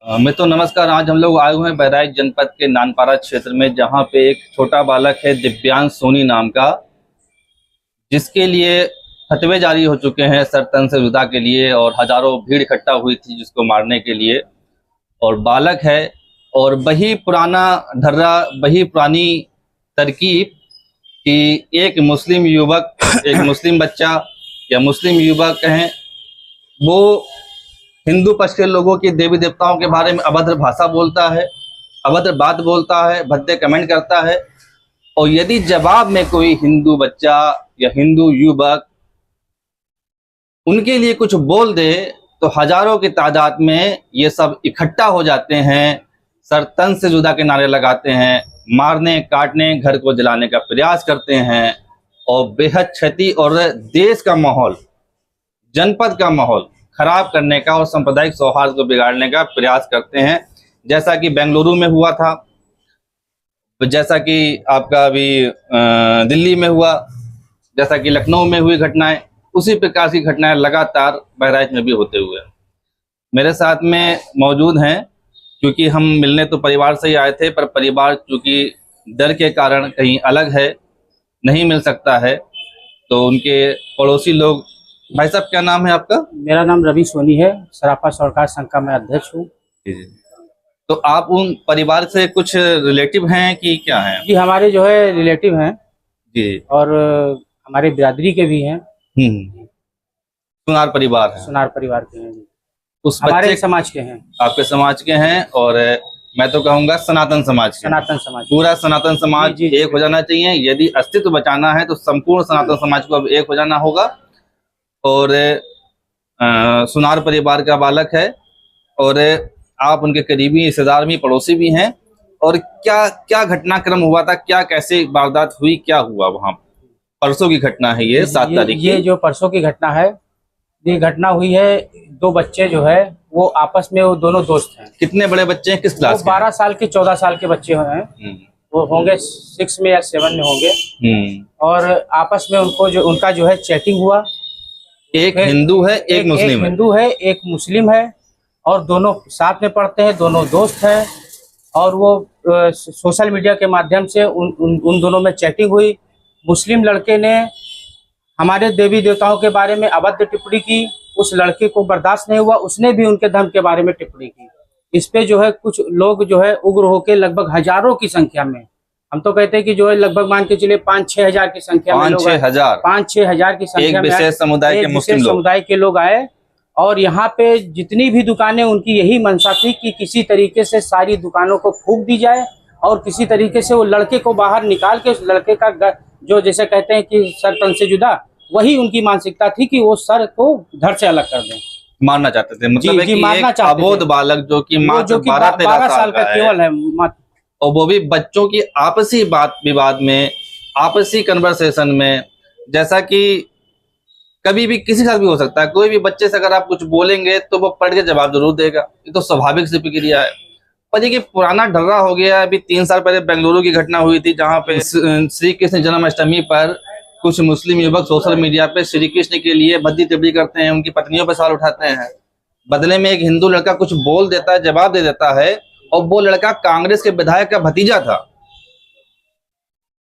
मित्रों नमस्कार। आज हम लोग आए हुए हैं बहराइच जनपद के नानपारा क्षेत्र में, जहां पे एक छोटा बालक है दिव्यांश सोनी नाम का, जिसके लिए फतवे जारी हो चुके हैं सर तन से जुदा के लिए, और हजारों भीड़ इकट्ठा हुई थी जिसको मारने के लिए। और बालक है और वही पुराना ढर्रा, वही पुरानी तरकीब कि एक मुस्लिम युवक, एक मुस्लिम बच्चा या मुस्लिम युवक कहें, वो हिंदू पक्ष के लोगों की देवी देवताओं के बारे में अभद्र भाषा बोलता है, अभद्र बात बोलता है, भद्दे कमेंट करता है। और यदि जवाब में कोई हिंदू बच्चा या हिंदू युवक उनके लिए कुछ बोल दे तो हजारों की तादाद में ये सब इकट्ठा हो जाते हैं, सर तन से जुदा के नारे लगाते हैं, मारने काटने, घर को जलाने का प्रयास करते हैं और बेहद क्षति और देश का माहौल, जनपद का माहौल खराब करने का और सांप्रदायिक सौहार्द को बिगाड़ने का प्रयास करते हैं। जैसा कि बेंगलुरु में हुआ था, जैसा कि आपका अभी दिल्ली में हुआ, जैसा कि लखनऊ में हुई घटनाएं, उसी प्रकार की घटनाएं लगातार बहराइच में भी होते हुए मेरे साथ में मौजूद हैं। क्योंकि हम मिलने तो परिवार से ही आए थे, पर परिवार चूंकि डर के कारण कहीं अलग है, नहीं मिल सकता है, तो उनके पड़ोसी लोग। भाई साहब क्या नाम है आपका? मेरा नाम रवि सोनी है, सराफा सरकार संघ का मैं अध्यक्ष हूँ। तो आप उन परिवार से कुछ रिलेटिव हैं कि क्या हैं? जी हमारे जो है रिलेटिव हैं जी, और हमारे बिरादरी के भी हैं। सुनार परिवार है, सुनार परिवार के हैं। उस हमारे समाज के हैं, आपके समाज के हैं, और मैं तो कहूँगा सनातन समाज के, सनातन समाज, पूरा सनातन समाज जी, जी, एक हो जाना चाहिए। यदि अस्तित्व बचाना है तो संपूर्ण सनातन समाज को अब एक हो जाना होगा। और सुनार परिवार का बालक है और आप उनके करीबी रिश्तेदार भी, पड़ोसी भी हैं। और क्या क्या घटनाक्रम हुआ था, क्या कैसे वारदात हुई, क्या हुआ वहां? परसों की घटना है ये, 7 तारीख की। ये जो परसों की घटना है, ये घटना हुई है। दो बच्चे जो है वो आपस में, वो दोनों दोस्त हैं। कितने बड़े बच्चे हैं, किस क्लास के? 12 साल के 14 साल के बच्चे हैं। वो होंगे 6 में या 7 में होंगे। और आपस में उनका जो है चैटिंग हुआ। एक हिंदू है, एक मुस्लिम है। हिंदू है, एक मुस्लिम है, और दोनों साथ में पढ़ते हैं, दोनों दोस्त हैं। और वो सोशल मीडिया के माध्यम से उन दोनों में चैटिंग हुई। मुस्लिम लड़के ने हमारे देवी देवताओं के बारे में अभद्र टिप्पणी की। उस लड़के को बर्दाश्त नहीं हुआ, उसने भी उनके धर्म के बारे में टिप्पणी की। इस पे जो है कुछ लोग जो है उग्र होके, लगभग हजारों की संख्या में, हम तो कहते हैं कि जो है लगभग मान के चलिए 5-6 हजार की संख्या में, 5-6 हजार की संख्या में विशेष समुदाय के मुस्लिम समुदाय के लोग आए। और यहाँ पे जितनी भी दुकानें, उनकी यही मंशा थी कि किसी तरीके से सारी दुकानों को फूंक दी जाए और किसी तरीके से वो लड़के को बाहर निकाल के, लड़के का जो जैसे कहते हैं कि सर तन से जुदा, वही उनकी मानसिकता थी कि वो सर को धड़ से अलग कर दें। मारना चाहते थे, मतलब है कि एक अबोध बालक जो कि 12 साल का केवल है, और वो भी बच्चों की आपसी बात विवाद में, आपसी कन्वर्सेशन में। जैसा कि कभी भी किसी के साथ भी हो सकता है, कोई भी बच्चे से अगर आप कुछ बोलेंगे तो वो पढ़ के जवाब जरूर देगा, ये तो स्वाभाविक सी प्रक्रिया है। पर ये पुराना ढर्रा हो गया। अभी 3 साल पहले बेंगलुरु की घटना हुई थी, जहां पे श्री कृष्ण जन्माष्टमी पर कुछ मुस्लिम युवक सोशल मीडिया पे श्री कृष्ण के लिए भद्दी टिप्पणी करते हैं, उनकी पत्नियों पर सवाल उठाते हैं। बदले में एक हिंदू लड़का कुछ बोल देता है, जवाब दे देता है, और वो लड़का कांग्रेस के विधायक का भतीजा था,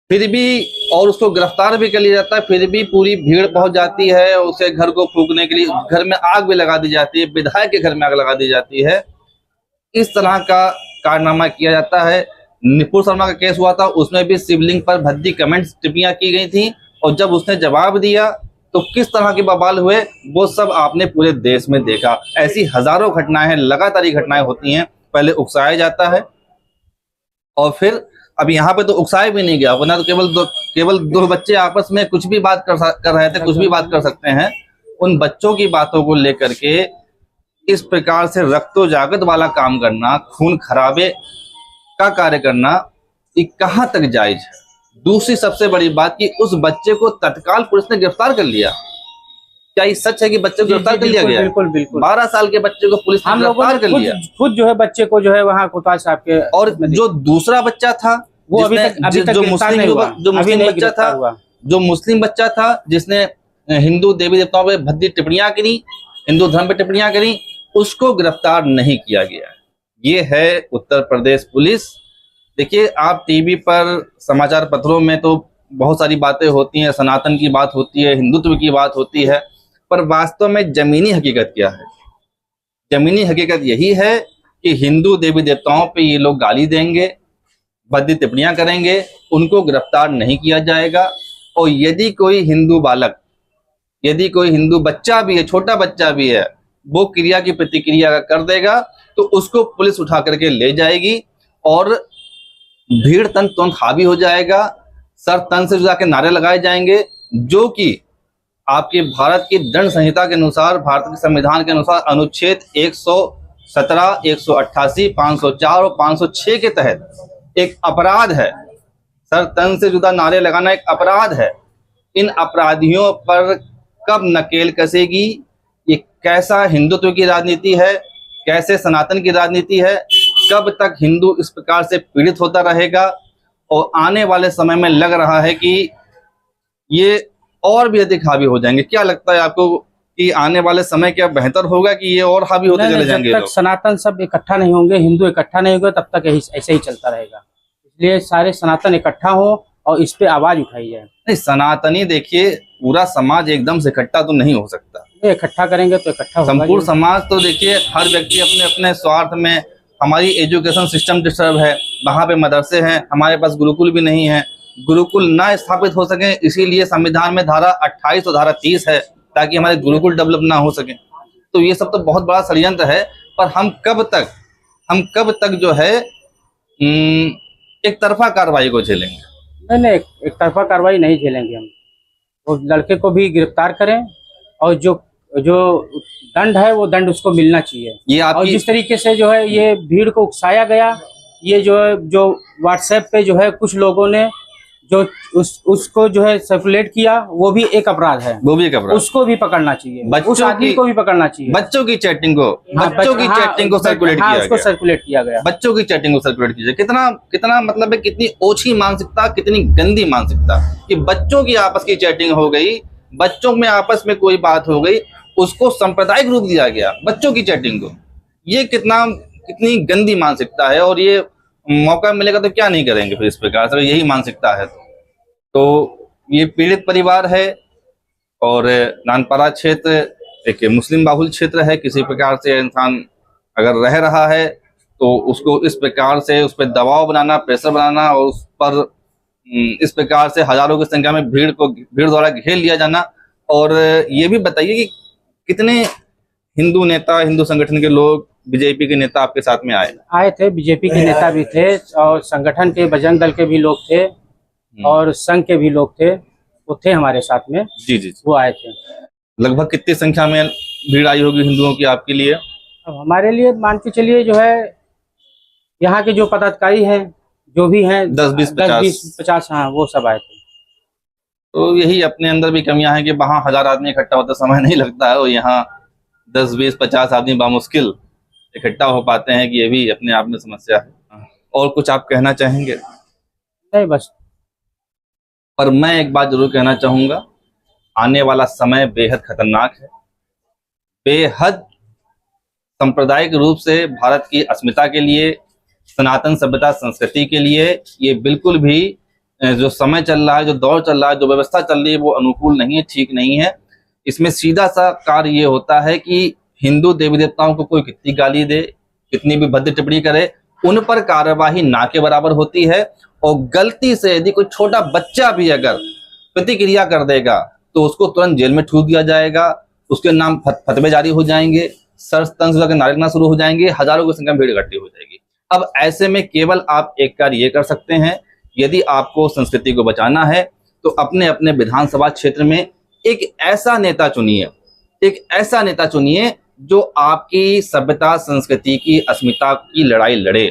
फिर भी, और उसको गिरफ्तार भी कर लिया जाता है। फिर भी पूरी भीड़ पहुंच जाती है उसे घर को फूंकने के लिए, घर में आग भी लगा दी जाती है, विधायक के घर में आग लगा दी जाती है। इस तरह का कारनामा किया जाता है। निपुण शर्मा का केस हुआ था, उसमें भी शिवलिंग पर भद्दी कमेंट्स, टिप्पणियां की गई थी, और जब उसने जवाब दिया तो किस तरह के बवाल हुए, वो सब आपने पूरे देश में देखा। ऐसी हजारों घटनाएं हैं, लगातार ये घटनाएं होती हैं। पहले उकसाया जाता है और फिर, अब यहाँ पे तो उकसाया भी नहीं गया, वरना तो केवल दो बच्चे आपस में कुछ भी बात कर रहे थे, कुछ भी बात कर सकते हैं। उन बच्चों की बातों को लेकर के इस प्रकार से रक्तोजागत वाला काम करना, खून खराबे का कार्य करना, ये कहाँ तक जायज है? दूसरी सबसे बड़ी बात कि उस बच्चे को तत्काल पुलिस ने गिरफ्तार कर लिया। क्या ये सच है कि बच्चे को गिरफ्तार कर लिया गया? बिल्कुल बिल्कुल। 12 साल के बच्चे को पुलिस ने गिरफ्तार कर लिया। खुद जो है बच्चे को जो है वहाँ कोतवाल साहब के, और जो दूसरा बच्चा था वो अभी तक जो मुस्लिम बच्चा था जिसने हिंदू देवी देवताओं पे भद्दी टिप्पणियां करी, हिंदू धर्म पे टिप्पणियां करी, उसको गिरफ्तार नहीं किया गया है। ये है उत्तर प्रदेश पुलिस। देखिए, आप टीवी पर, समाचार पत्रों में तो बहुत सारी बातें होती हैं, सनातन की बात होती है, हिंदुत्व की बात होती है, पर वास्तव में जमीनी हकीकत क्या है? जमीनी हकीकत यही है कि हिंदू देवी देवताओं पे ये लोग गाली देंगे, भद्दी टिप्पणियां करेंगे, उनको गिरफ्तार नहीं किया जाएगा। और यदि कोई हिंदू बालक, यदि कोई हिंदू बच्चा भी है, छोटा बच्चा भी है, वो क्रिया की प्रतिक्रिया कर देगा तो उसको पुलिस उठा करके ले जाएगी और भीड़ तंत्र तुरंत हावी हो जाएगा। सर तन से जुदा के नारे लगाए जाएंगे, जो कि आपके भारत की दंड संहिता के अनुसार, भारत के संविधान के अनुसार अनुच्छेद 117, 188, 504 और 506 के तहत एक अपराध है। सर तन से जुदा नारे लगाना एक अपराध है। इन अपराधियों पर कब नकेल कसेगी? ये कैसा हिंदुत्व की राजनीति है, कैसे सनातन की राजनीति है? कब तक हिंदू इस प्रकार से पीड़ित होता रहेगा? और आने वाले समय में लग रहा है कि ये और भी अधिक हावी हो जाएंगे। क्या लगता है आपको कि आने वाले समय क्या बेहतर होगा कि ये और हावी होते चले जाएंगे? जब तक सनातन सब इकट्ठा नहीं होंगे, हिंदू इकट्ठा नहीं होंगे, तब तक ऐसे ही चलता रहेगा। इसलिए सारे सनातन इकट्ठा हो और इस पे आवाज उठाई जाए। नहीं, सनातनी देखिए, पूरा समाज एकदम से इकट्ठा तो नहीं हो सकता। इकट्ठा करेंगे तो इकट्ठा होगा। संपूर्ण समाज तो देखिए, हर व्यक्ति अपने अपने स्वार्थ में, हमारी एजुकेशन सिस्टम डिस्टर्ब है, वहां पे मदरसे हैं, हमारे पास गुरुकुल भी नहीं है, गुरुकुल ना स्थापित हो सके इसीलिए संविधान में धारा 28 और धारा 30 है, ताकि हमारे गुरुकुल डेवलप ना हो सके। तो ये सब तो बहुत बड़ा षड्यंत्र है। पर हम कब तक जो है एक तरफा कार्रवाई को झेलेंगे? नहीं, एक तरफा कार्रवाई नहीं झेलेंगे हम। वो लड़के को भी गिरफ्तार करें और जो दंड है वो दंड उसको मिलना चाहिए। ये और जिस तरीके से जो है ये भीड़ को उकसाया गया, ये जो व्हाट्सएप पे जो है कुछ लोगों ने जो उसको जो है सर्कुलेट किया, वो भी एक अपराध है। वो भी एक अपराध, उसको भी पकड़ना चाहिए, उस आदमी को भी पकड़ना चाहिए। बच्चों की चैटिंग को सर्कुलेट किया गया। बच्चों की चैटिंग को सर्कुलेट कीजिए। कितना मतलब है, कितनी ओछी मानसिकता, कितनी गंदी मानसिकता कि बच्चों की आपस की चैटिंग हो गई, बच्चों में आपस में कोई बात हो गई, उसको सांप्रदायिक रूप दिया गया बच्चों की चैटिंग को। ये कितनी गंदी मानसिकता है। और ये मौका मिलेगा तो क्या नहीं करेंगे फिर इस प्रकार से, यही मानसिकता है। तो ये पीड़ित परिवार है और नानपारा क्षेत्र एक मुस्लिम बाहुल क्षेत्र है। किसी प्रकार से इंसान अगर रह रहा है तो उसको इस प्रकार से उस पर दबाव बनाना, प्रेशर बनाना और उस पर इस प्रकार से हजारों की संख्या में भीड़ द्वारा घेर लिया जाना। और ये भी बताइए कि कितने हिंदू नेता, हिंदू संगठन के लोग, बीजेपी के नेता आपके साथ में आए थे? बीजेपी के नेता भी थे और संगठन के, बजरंग दल के भी लोग थे और संघ के भी लोग थे, वो थे हमारे साथ में। जी, वो आए थे। लगभग कितनी संख्या में भीड़ आई होगी हिंदुओं की आपके लिए? अब हमारे लिए मान के चलिए जो है यहाँ के जो पदाधिकारी हैं, जो भी हैं 10-20-50, हाँ, वो सब आए थे। तो यही अपने अंदर भी कमियां हैं कि वहाँ 1000 आदमी इकट्ठा होता समय नहीं लगता है और यहाँ 10-20-50 आदमी बामुश्किल इकट्ठा हो पाते हैं कि ये भी अपने आप में समस्या है। और कुछ आप कहना चाहेंगे? नहीं, बस। पर मैं एक बात जरूर कहना चाहूंगा, आने वाला समय बेहद खतरनाक है। बेहद सांप्रदायिक रूप से भारत की अस्मिता के लिए, सनातन सभ्यता संस्कृति के लिए ये बिल्कुल भी जो समय चल रहा है, जो दौर चल रहा है, जो व्यवस्था चल रही है, वो अनुकूल नहीं है, ठीक नहीं है। इसमें सीधा सा कार्य ये होता है कि हिंदू देवी देवताओं को कोई कितनी गाली दे, कितनी भी भद्दी टिप्पणी करे, उन पर कार्यवाही ना के बराबर होती है। और गलती से यदि कोई छोटा बच्चा भी अगर प्रतिक्रिया कर देगा तो उसको तुरंत जेल में ठूस दिया जाएगा, उसके नाम फतवे जारी हो जाएंगे, सर तंज लगा नारे लगना शुरू हो जाएंगे, हजारों की संख्या में भीड़ इकट्ठी हो जाएगी। अब ऐसे में केवल आप एक कार्य ये कर सकते हैं, यदि आपको संस्कृति को बचाना है तो अपने अपने विधानसभा क्षेत्र में एक ऐसा नेता चुनिए जो आपकी सभ्यता संस्कृति की अस्मिता की लड़ाई लड़े।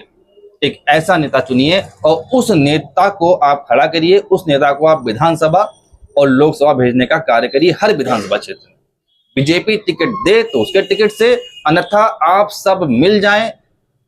एक ऐसा नेता चुनिए और उस नेता को आप खड़ा करिए, उस नेता को आप विधानसभा और लोकसभा भेजने का कार्य करिए हर विधानसभा क्षेत्र में। बीजेपी टिकट दे तो उसके टिकट से, अन्यथा आप सब मिल जाएं।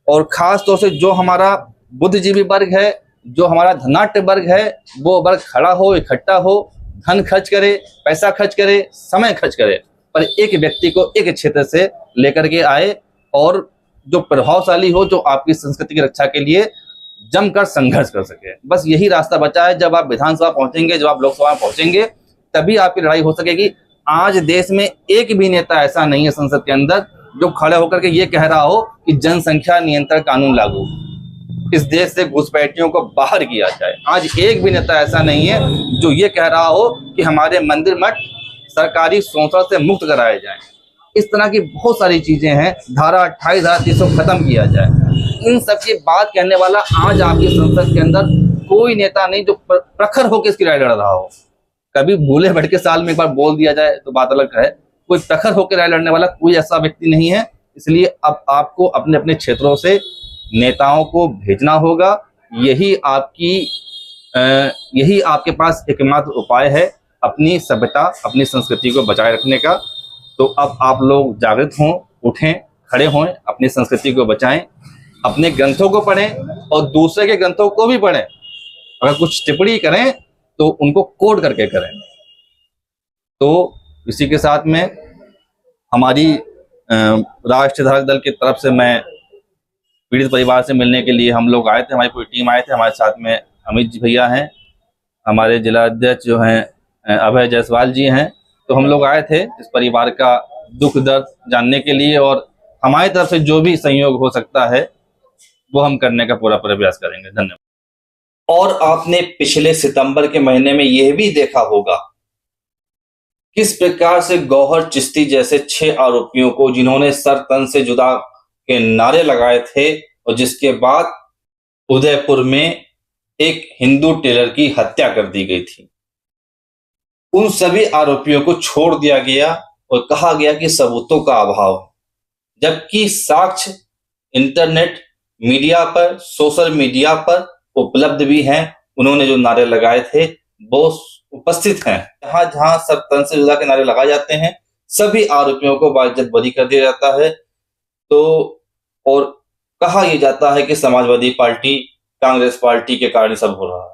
और खास तौर से जो हमारा बुद्धिजीवी वर्ग है, जो हमारा धनाढ्य वर्ग है, वो वर्ग खड़ा हो, इकट्ठा हो, धन खर्च करे, पैसा खर्च करे, समय खर्च करे, पर एक व्यक्ति को एक क्षेत्र से लेकर के आए और जो प्रभावशाली हो, जो आपकी संस्कृति की रक्षा के लिए जमकर संघर्ष कर सके। बस यही रास्ता बचा है। जब आप विधानसभा पहुंचेंगे, जब आप लोकसभा में पहुंचेंगे, तभी आपकी लड़ाई हो सकेगी। आज देश में एक भी नेता ऐसा नहीं है संसद के अंदर जो खड़े होकर के ये कह रहा हो कि जनसंख्या नियंत्रण कानून लागू, इस देश से घुसपैठियों को बाहर किया जाए। आज एक भी नेता ऐसा नहीं है जो ये कह रहा हो कि हमारे मंदिर मठ सरकारी शोषण से मुक्त कराए जाएं। इस तरह की बहुत सारी चीजें हैं। धारा 28, धारा 300 खत्म किया जाए। इन सब की बात कहने वाला आज आपकी संसद के अंदर कोई नेता नहीं जो प्रखर होकर इसकी लड़ाई लड़ रहा हो। कभी भूले भटके साल में एक बार बोल दिया जाए तो बात अलग है। कोई प्रखर होकर लड़ाई लड़ने वाला कोई ऐसा व्यक्ति नहीं है। इसलिए अब आपको अपने अपने क्षेत्रों से नेताओं को भेजना होगा। यही आपके पास एकमात्र उपाय है अपनी सभ्यता, अपनी संस्कृति को बचाए रखने का। तो अब आप लोग जागृत हों, उठें, खड़े हों, अपनी संस्कृति को बचाएं, अपने ग्रंथों को पढ़ें और दूसरे के ग्रंथों को भी पढ़ें। अगर कुछ टिप्पणी करें तो उनको कोड करके करें। तो इसी के साथ में हमारी राष्ट्रीय धारक दल की तरफ से मैं पीड़ित परिवार से मिलने के लिए हम लोग आए थे। हमारी पूरी टीम आए थे। हमारे साथ में अमित जी भैया हैं, हमारे जिला अध्यक्ष जो हैं अभय जायसवाल जी हैं। तो हम लोग आए थे इस परिवार का दुख दर्द जानने के लिए, और हमारी तरफ से जो भी सहयोग हो सकता है वो हम करने का पूरा प्रयास करेंगे। धन्यवाद। और आपने पिछले सितंबर के महीने में यह भी देखा होगा किस प्रकार से गौहर चिश्ती जैसे 6 आरोपियों को, जिन्होंने सर तन से जुदा के नारे लगाए थे, और जिसके बाद उदयपुर में एक हिंदू टेलर की हत्या कर दी गई थी, उन सभी आरोपियों को छोड़ दिया गया और कहा गया कि सबूतों का अभाव है। जबकि साक्ष्य इंटरनेट मीडिया पर, सोशल मीडिया पर उपलब्ध भी हैं। उन्होंने जो नारे लगाए थे वो उपस्थित हैं। जहां जहां सब तन से जुदा के नारे लगाए जाते हैं, सभी आरोपियों को बाइज्जत बरी कर दिया जाता है। तो और कहा यह जाता है कि समाजवादी पार्टी, कांग्रेस पार्टी के कारण सब हो रहा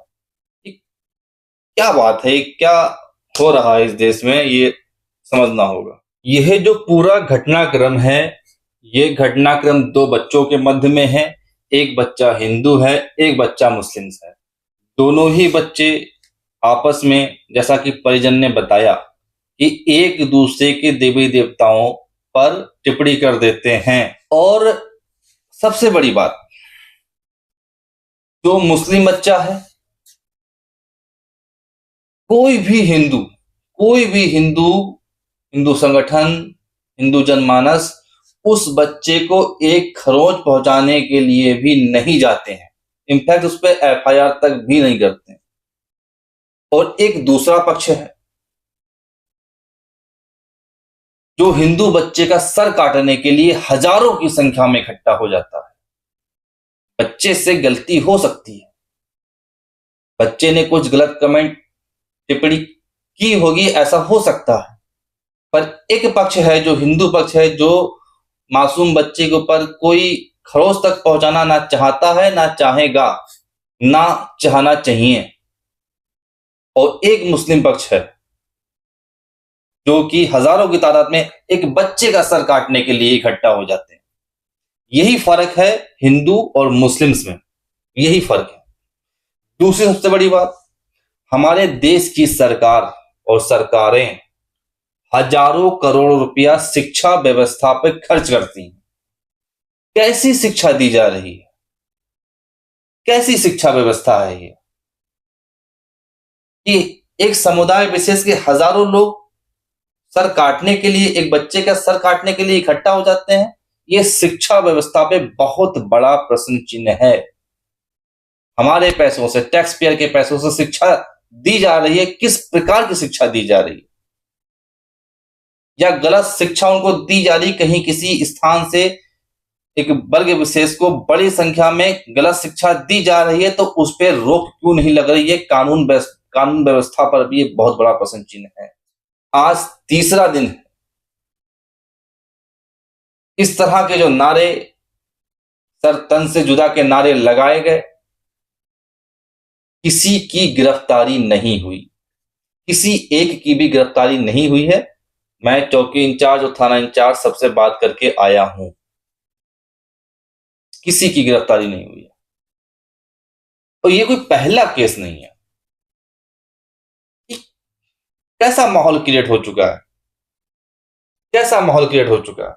है। क्या बात है, क्या हो रहा है इस देश में, ये समझना होगा। यह जो पूरा घटनाक्रम है, ये घटनाक्रम 2 बच्चों के मध्य में है। एक बच्चा हिंदू है, एक बच्चा मुस्लिम है। दोनों ही बच्चे आपस में, जैसा कि परिजन ने बताया, कि एक दूसरे के देवी देवताओं पर टिप्पणी कर देते हैं। और सबसे बड़ी बात, जो मुस्लिम बच्चा है, कोई भी हिंदू संगठन, हिंदू जनमानस उस बच्चे को एक खरोंच पहुंचाने के लिए भी नहीं जाते हैं। इनफैक्ट उस पर FIR तक भी नहीं करते हैं। और एक दूसरा पक्ष है जो हिंदू बच्चे का सर काटने के लिए हजारों की संख्या में इकट्ठा हो जाता है। बच्चे से गलती हो सकती है, बच्चे ने कुछ गलत कमेंट, टिप्पणी की होगी, ऐसा हो सकता है। पर एक पक्ष है जो हिंदू पक्ष है, जो मासूम बच्चे के ऊपर कोई खरोच तक पहुंचाना ना चाहता है, ना चाहेगा, ना चाहना चाहिए। और एक मुस्लिम पक्ष है जो कि हजारों की तादाद में एक बच्चे का सर काटने के लिए इकट्ठा हो जाते हैं। यही फर्क है हिंदू और मुस्लिम्स में, यही फर्क है। दूसरी सबसे बड़ी बात, हमारे देश की सरकार और सरकारें हजारों करोड़ रुपया शिक्षा व्यवस्था पर खर्च करती हैं। कैसी शिक्षा दी जा रही है, कैसी शिक्षा व्यवस्था है ये कि एक समुदाय विशेष के हजारों लोग सर काटने के लिए, एक बच्चे का सर काटने के लिए इकट्ठा हो जाते हैं। ये शिक्षा व्यवस्था पे बहुत बड़ा प्रश्न चिन्ह है। हमारे पैसों से, टैक्स पेयर के पैसों से शिक्षा दी जा रही है, किस प्रकार की शिक्षा दी जा रही है, या गलत शिक्षा उनको दी जा रही, कहीं किसी स्थान से एक वर्ग विशेष को बड़ी संख्या में गलत शिक्षा दी जा रही है, तो उस पर रोक क्यों नहीं लग रही है? कानून व्यवस्था पर भी एक बहुत बड़ा प्रश्न चिन्ह है। आज तीसरा दिन है, इस तरह के जो नारे, सर तन से जुदा के नारे लगाए गए, किसी की गिरफ्तारी नहीं हुई, किसी एक की भी गिरफ्तारी नहीं हुई है। मैं चौकी इंचार्ज और थाना इंचार्ज सबसे बात करके आया हूं। किसी की गिरफ्तारी नहीं हुई है। और ये कोई पहला केस नहीं है। कैसा माहौल क्रिएट हो चुका है, कैसा माहौल क्रिएट हो चुका है।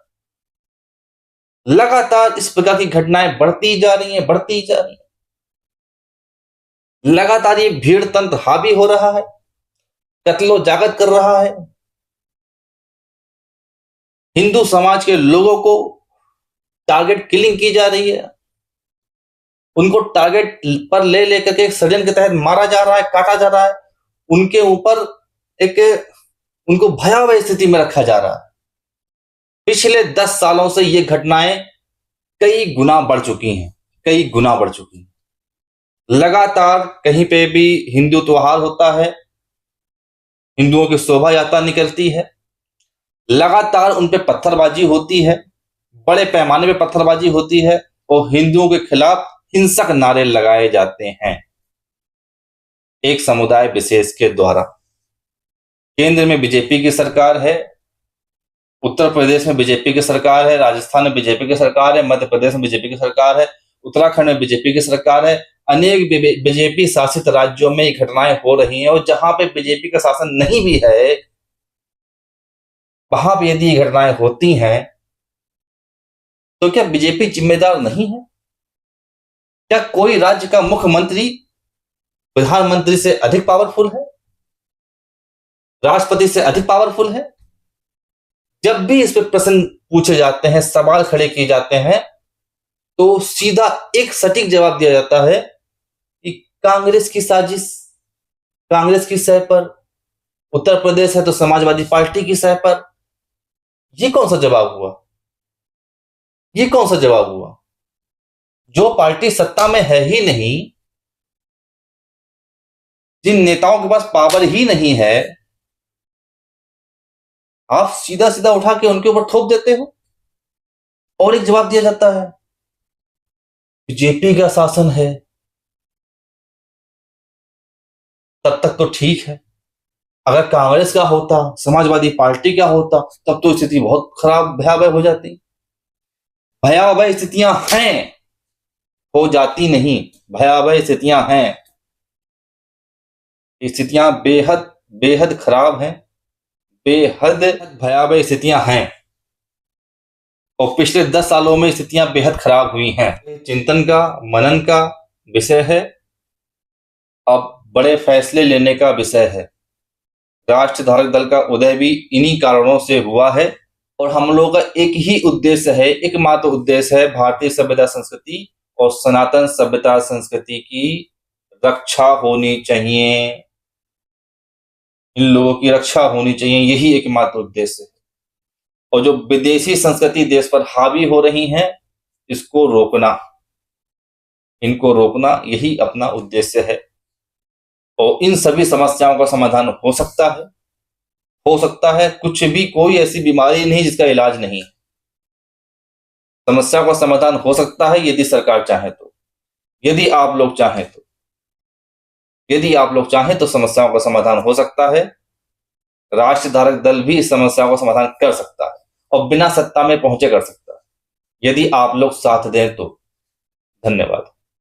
लगातार इस प्रकार की घटनाएं बढ़ती जा रही हैं, बढ़ती जा रही हैं। लगातार ये भीड़ तंत्र हावी हो रहा है, कत्लो जागत कर रहा है। हिंदू समाज के लोगों को टारगेट किलिंग की जा रही है, उनको टारगेट पर ले लेकर के षड्यंत्र के तहत मारा जा रहा है, काटा जा रहा है, उनके ऊपर उनको भयावह स्थिति में रखा जा रहा है। पिछले 10 सालों से ये घटनाएं कई गुना बढ़ चुकी हैं, कई गुना बढ़ चुकी हैं। लगातार कहीं पे भी हिंदू त्योहार होता है, हिंदुओं की शोभा यात्रा निकलती है, लगातार उन पे पत्थरबाजी होती है, बड़े पैमाने पे पत्थरबाजी होती है और हिंदुओं के खिलाफ हिंसक नारे लगाए जाते हैं एक समुदाय विशेष के द्वारा। केंद्र में बीजेपी की सरकार है, उत्तर प्रदेश में बीजेपी की सरकार है, राजस्थान में बीजेपी की सरकार है, मध्य प्रदेश में बीजेपी की सरकार है, उत्तराखंड में बीजेपी की सरकार है। अनेक बीजेपी शासित राज्यों में ये घटनाएं हो रही हैं और जहां पे बीजेपी का शासन नहीं भी है, वहां पर यदि ये घटनाएं होती हैं तो क्या बीजेपी जिम्मेदार नहीं है? क्या कोई राज्य का मुख्यमंत्री प्रधानमंत्री से अधिक पावरफुल है, राष्ट्रपति से अधिक पावरफुल है? जब भी इस पर प्रश्न पूछे जाते हैं, सवाल खड़े किए जाते हैं, तो सीधा एक सटीक जवाब दिया जाता है कि कांग्रेस की साजिश, कांग्रेस की सह पर, उत्तर प्रदेश है तो समाजवादी पार्टी की सह पर। ये कौन सा जवाब हुआ? ये कौन सा जवाब हुआ? जो पार्टी सत्ता में है ही नहीं, जिन नेताओं के पास पावर ही नहीं है, आप सीधा सीधा उठा के उनके ऊपर थोप देते हो और एक जवाब दिया जाता है बीजेपी का शासन है, तब तक तो ठीक है। अगर कांग्रेस का होता, समाजवादी पार्टी का होता, तब तो स्थिति बहुत खराब, भयावह हो जाती। भयावह स्थितियां हैं, हो जाती नहीं, भयावह स्थितियां हैं। स्थितियां बेहद बेहद खराब हैं, बेहद भयावह स्थितियां हैं और पिछले 10 सालों में स्थितियां बेहद खराब हुई हैं। चिंतन का, मनन का विषय है, अब बड़े फैसले लेने का विषय है। राष्ट्र धारक दल का उदय भी इन्हीं कारणों से हुआ है और हम लोगों का एक ही उद्देश्य है, एकमात्र उद्देश्य है, भारतीय सभ्यता संस्कृति और सनातन सभ्यता संस्कृति की रक्षा होनी चाहिए, इन लोगों की रक्षा होनी चाहिए, यही एकमात्र उद्देश्य है। और जो विदेशी संस्कृति देश पर हावी हो रही हैं, इसको रोकना, इनको रोकना, यही अपना उद्देश्य है। और इन सभी समस्याओं का समाधान हो सकता है, हो सकता है। कुछ भी, कोई ऐसी बीमारी नहीं जिसका इलाज नहीं है। समस्या का समाधान हो सकता है यदि सरकार चाहे तो, यदि आप लोग चाहें तो, यदि आप लोग चाहें तो समस्याओं का समाधान हो सकता है। राष्ट्र धारक दल भी इस समस्याओं का समाधान कर सकता है और बिना सत्ता में पहुंचे कर सकता है, यदि आप लोग साथ दें तो। धन्यवाद।